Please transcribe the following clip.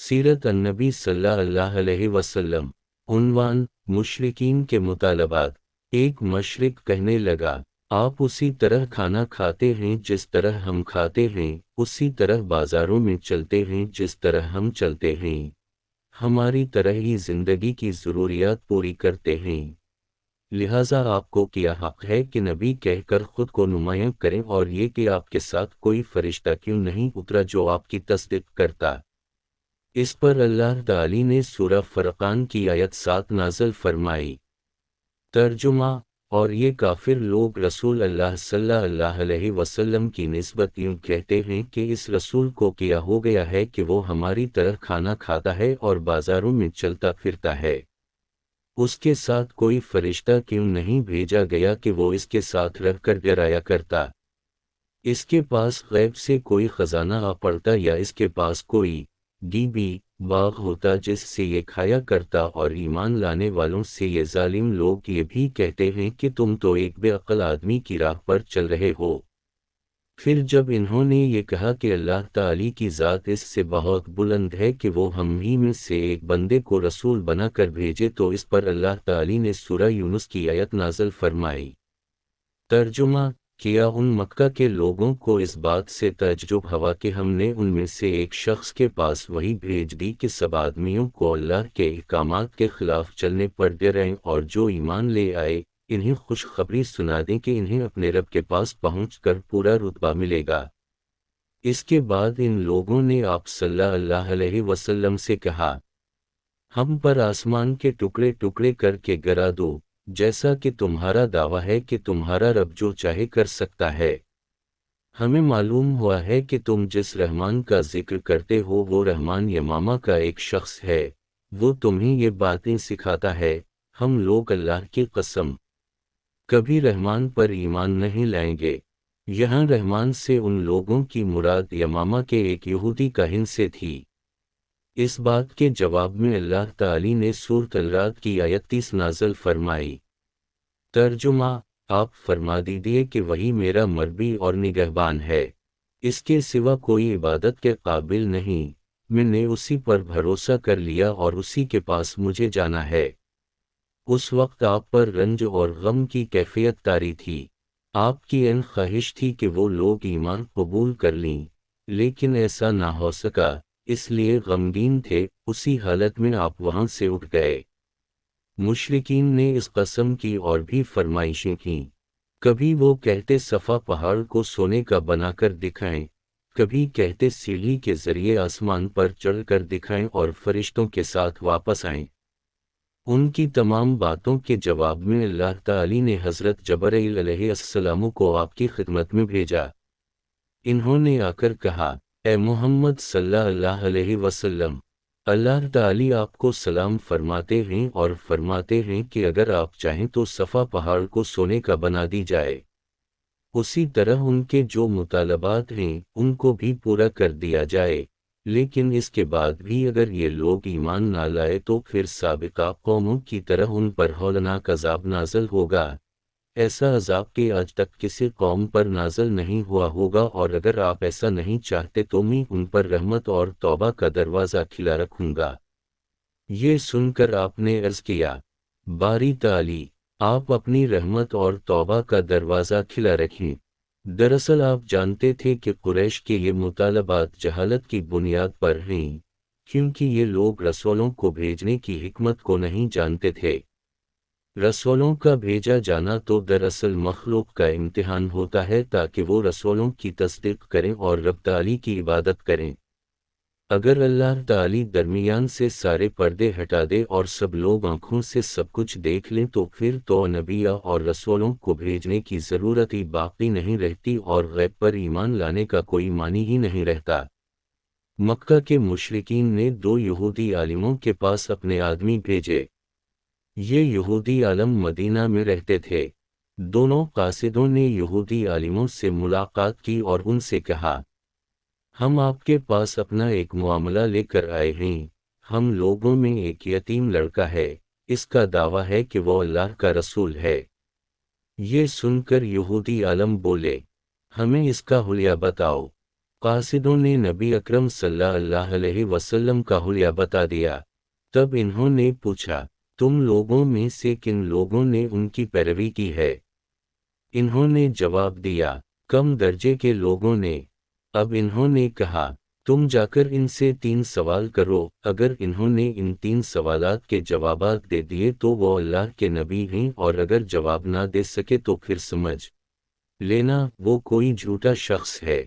सीरत अन्नबी सल्लल्लाहु अलैहि वसल्लम। उन्वान, मुशरिकीन के मुतालबात। एक मशरिक कहने लगा, आप उसी तरह खाना खाते हैं जिस तरह हम खाते हैं, उसी तरह बाजारों में चलते हैं जिस तरह हम चलते हैं, हमारी तरह ही जिंदगी की ज़रूरियात पूरी करते हैं। लिहाजा आपको क्या हक है कि नबी कहकर खुद को नुमायां करें, और ये कि आपके साथ कोई फरिश्ता क्यों नहीं उतरा जो आपकी तस्दीक करता। इस पर अल्लाह ताली ने सूरह फरकान की आयत 7 नाज़िल फरमाई। तर्जुमा। और ये काफिर लोग रसूल अल्लाह सल्लल्लाहु अलैहि वसल्लम की निस्बत यूं कहते हैं कि इस रसूल को क्या हो गया है कि वो हमारी तरह खाना खाता है और बाजारों में चलता फिरता है, उसके साथ कोई फरिश्ता क्यों नहीं भेजा गया कि वो इसके साथ रहकर डराया करता, इसके पास गैब से कोई खजाना आ पड़ता, या इसके पास कोई गीबी बाग होता जिससे ये खाया करता। और ईमान लाने वालों से ये जालिम लोग ये भी कहते हैं कि तुम तो एक बेअक्ल आदमी की राह पर चल रहे हो। फिर जब इन्होंने ये कहा कि अल्लाह ताली की ज़ात इससे बहुत बुलंद है कि वो हम ही में से एक बंदे को रसूल बनाकर भेजे, तो इस पर अल्लाह ताली ने सूरह यूनुस की आयत नाज़िल फरमाई। तर्जुमा। किया उन मक्का के लोगों को इस बात से तअज्जुब हुआ कि हमने उनमें से एक शख्स के पास वही भेज दी कि सब आदमियों को अल्लाह के अहकामात के खिलाफ चलने पर डराएं, और जो ईमान ले आए इन्हें खुशखबरी सुना दें कि इन्हें अपने रब के पास पहुंचकर पूरा रुतबा मिलेगा। इसके बाद इन लोगों ने आप सल्लल्लाहु अलैहि वसल्लम से कहा, हम पर आसमान के टुकड़े टुकड़े करके गिरा दो, जैसा कि तुम्हारा दावा है कि तुम्हारा रब जो चाहे कर सकता है। हमें मालूम हुआ है कि तुम जिस रहमान का जिक्र करते हो वो रहमान यमामा का एक शख्स है, वो तुम्हें ये बातें सिखाता है। हम लोग अल्लाह की कसम कभी रहमान पर ईमान नहीं लाएंगे। यहाँ रहमान से उन लोगों की मुराद यमामा के एक यहूदी काहिन से थी। इस बात के जवाब में अल्लाह ताली ने सूरत अल-राद की आयत 30 नाज़िल फरमाई। तर्जुमा। आप फरमा दीजिए कि वही मेरा मरबी और निगहबान है, इसके सिवा कोई इबादत के काबिल नहीं। मैंने उसी पर भरोसा कर लिया और उसी के पास मुझे जाना है। उस वक्त आप पर रंज और गम की कैफियत तारी थी। आपकी अन ख्वाहिश थी कि वो लोग ईमान कबूल कर लें, लेकिन ऐसा ना हो सका, इसलिए गमगीन थे। उसी हालत में आप वहां से उठ गए। मुशरिकीन ने इस कसम की और भी फरमाइशें कीं। कभी वो कहते सफ़ा पहाड़ को सोने का बनाकर दिखाएं, कभी कहते सीढ़ी के जरिए आसमान पर चढ़कर दिखाएं और फरिश्तों के साथ वापस आएं। उनकी तमाम बातों के जवाब में अल्लाह ताली ने हज़रत जबरील अलैहिस्सलाम को आपकी खिदमत में भेजा। इन्होंने आकर कहा, ए मोहम्मद सल्लल्लाहु अलैहि वसल्लम, अल्लाह ताली आपको सलाम फरमाते हैं और फरमाते हैं कि अगर आप चाहें तो सफ़ा पहाड़ को सोने का बना दी जाए, उसी तरह उनके जो मुतालबात हैं उनको भी पूरा कर दिया जाए। लेकिन इसके बाद भी अगर ये लोग ईमान ना लाए तो फिर साबिका कौमों की तरह उन पर हौलनाक अज़ाब नाज़िल होगा। ऐसा अज़ाब कि आज तक किसी कौम पर नाज़िल नहीं हुआ होगा, और अगर आप ऐसा नहीं चाहते तो मैं उन पर रहमत और तौबा का दरवाज़ा खिला रखूँगा। ये सुनकर आपने अर्ज़ किया, बारी ताली, आप अपनी रहमत और तौबा का दरवाज़ा खिला रखें। दरअसल आप जानते थे कि कुरैश के ये मुतालबात जहालत की बुनियाद पर हैं, क्योंकि ये लोग रसूलों को भेजने की हिकमत को नहीं जानते थे। रसूलों का भेजा जाना तो दरअसल मखलूक का इम्तिहान होता है ताकि वो रसूलों की तस्दीक करें और रब ताली की इबादत करें। अगर अल्लाह ताली दरमियान से सारे पर्दे हटा दे और सब लोग आंखों से सब कुछ देख लें तो फिर तो नबिया और रसूलों को भेजने की ज़रूरत ही बाकी नहीं रहती और गैब पर ईमान लाने का कोई मानी ही नहीं रहता। मक्का के मुशरिकीन ने 2 यहूदी आलिमों के पास अपने आदमी भेजे। ये यहूदी आलम मदीना में रहते थे। दोनों कासिदों ने यहूदी आलिमों से मुलाकात की और उनसे कहा, हम आपके पास अपना एक मामला लेकर आए हैं। हम लोगों में एक यतीम लड़का है, इसका दावा है कि वो अल्लाह का रसूल है। ये सुनकर यहूदी आलम बोले, हमें इसका हुलिया बताओ। قاصدوں نے نبی اکرم صلی اللہ علیہ وسلم کا حلیہ بتا دیا۔ تب انہوں نے پوچھا، تم لوگوں میں سے کن لوگوں نے ان کی پیروی کی ہے؟ انہوں نے جواب دیا، کم درجے کے لوگوں نے۔ اب انہوں نے کہا، تم جا کر ان سے 3 سوال کرو، اگر انہوں نے ان 3 سوالات کے جوابات دے دیے تو وہ اللہ کے نبی ہیں، اور اگر جواب نہ دے سکے تو پھر سمجھ لینا وہ کوئی جھوٹا شخص ہے۔